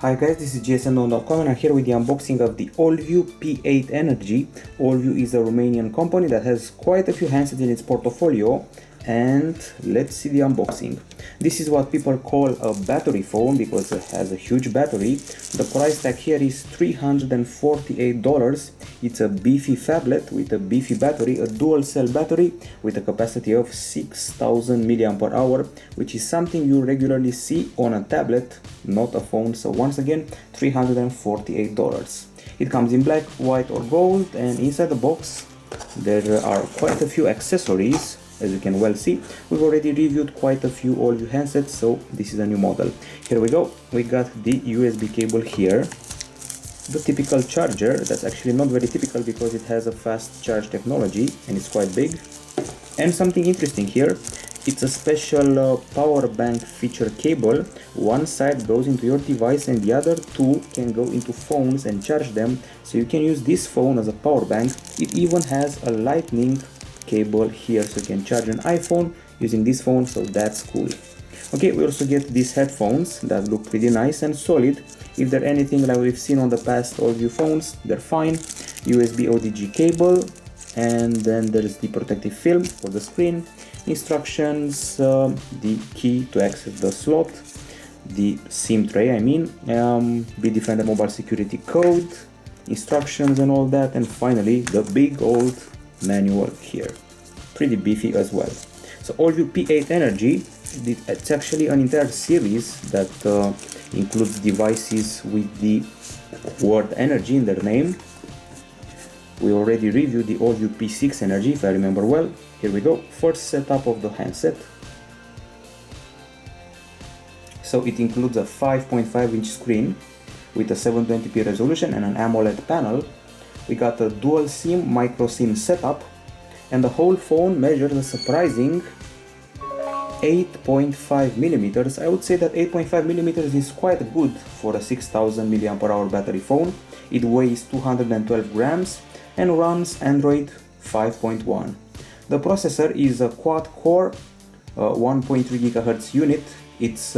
Hi guys, this is gsn.com and I'm here with the unboxing of the Allview P8 Energy. Allview is a Romanian company that has quite a few handsets in its portfolio, and let's see the unboxing. This is what people call a battery phone because it has a huge battery. The price tag here is $348. It's a beefy phablet with a beefy battery, a dual cell battery with a capacity of 6000 mAh, which is something you regularly see on a tablet, not a phone. So once again, $348. It comes in black, white or gold, and inside the box there are quite a few accessories. As you can well see, we've already reviewed quite a few Allview handsets, so this is a new model. Here we go. We got the USB cable here, the typical charger. That's actually not very typical because it has a fast charge technology and it's quite big. And something interesting here, it's a special power bank feature cable. One side goes into your device and the other two can go into phones and charge them, so you can use this phone as a power bank. It even has a lightning cable here, so you can charge an iPhone using this phone, so that's cool. Okay, we also get these headphones that look pretty nice and solid. If they're anything like we've seen on the past Allview phones, they're fine. USB OTG cable, and then there's the protective film for the screen, instructions, the key to access the slot, the SIM tray, be defender mobile security code, instructions and all that, and finally the big old manual here, pretty beefy as well. So Allview P8 Energy, it's actually an entire series that includes devices with the word energy in their name. We already reviewed the Allview P6 Energy, if I remember well. Here we go. First setup of the handset. So it includes a 5.5-inch screen with a 720p resolution and an AMOLED panel. We got a dual SIM micro SIM setup, and the whole phone measures a surprising 8.5 millimeters. I would say that 8.5 millimeters is quite good for a 6000 mAh battery phone. It weighs 212 grams and runs Android 5.1. The processor is a quad-core 1.3 GHz unit. It's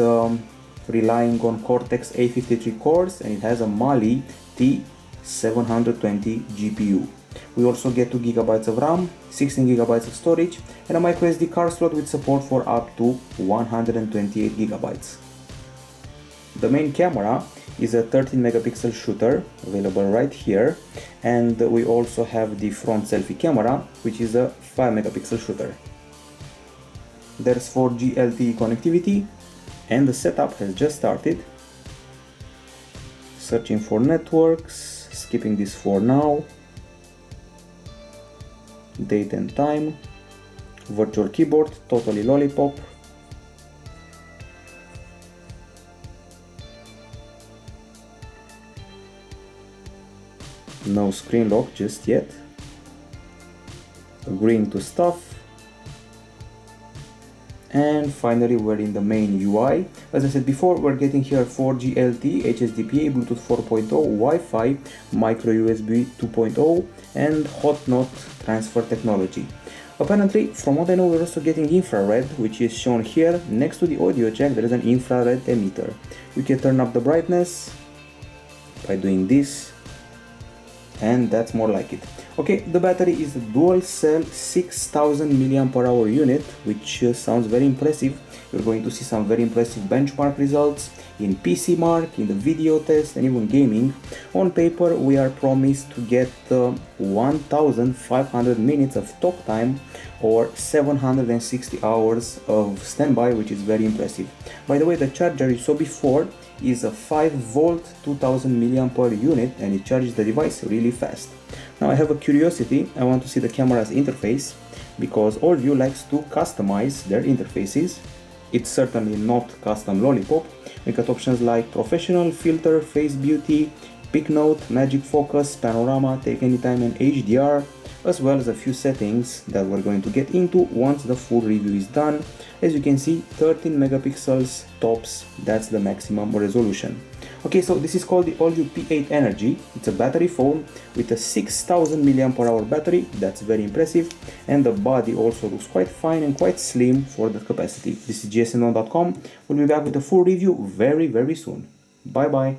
relying on Cortex A53 cores, and it has a Mali T720 GPU. We also get 2 GB of RAM, 16 GB of storage, and a microSD card slot with support for up to 128 GB. The main camera is a 13 megapixel shooter available right here, and we also have the front selfie camera, which is a 5 megapixel shooter. There's 4G LTE connectivity, and the setup has just started. Searching for networks, skipping this for now. Date and time, virtual keyboard, totally lollipop. No screen lock just yet. Agreeing to stuff. And finally we're in the main UI. As I said before, we're getting here 4G LTE, HSDPA, Bluetooth 4.0, Wi-Fi, micro USB 2.0, and hot knot transfer technology. Apparently, from what I know, we're also getting infrared, which is shown here. Next to the audio jack, there is an infrared emitter. We can turn up the brightness by doing this, and that's more like it. Okay, the battery is a dual cell 6000 mAh unit, which sounds very impressive. You're going to see some very impressive benchmark results in PC Mark, in the video test, and even gaming. On paper, we are promised to get 1500 minutes of talk time or 760 hours of standby, which is very impressive. By the way, the charger you saw before is a 5V 2000 mAh unit, and it charges the device really fast. Now I have a curiosity. I want to see the camera's interface because Allview likes to customize their interfaces. It's certainly not custom lollipop. We got options like professional, filter, face beauty, pick note, magic focus, panorama, take anytime, and HDR, as well as a few settings that we're going to get into once the full review is done. As you can see, 13 megapixels tops, that's the maximum resolution. Okay, so this is called the Allview P8 Energy. It's a battery phone with a 6000 mAh battery. That's very impressive, and the body also looks quite fine and quite slim for that capacity. This is gsn.com. We'll be back with a full review very soon. Bye bye.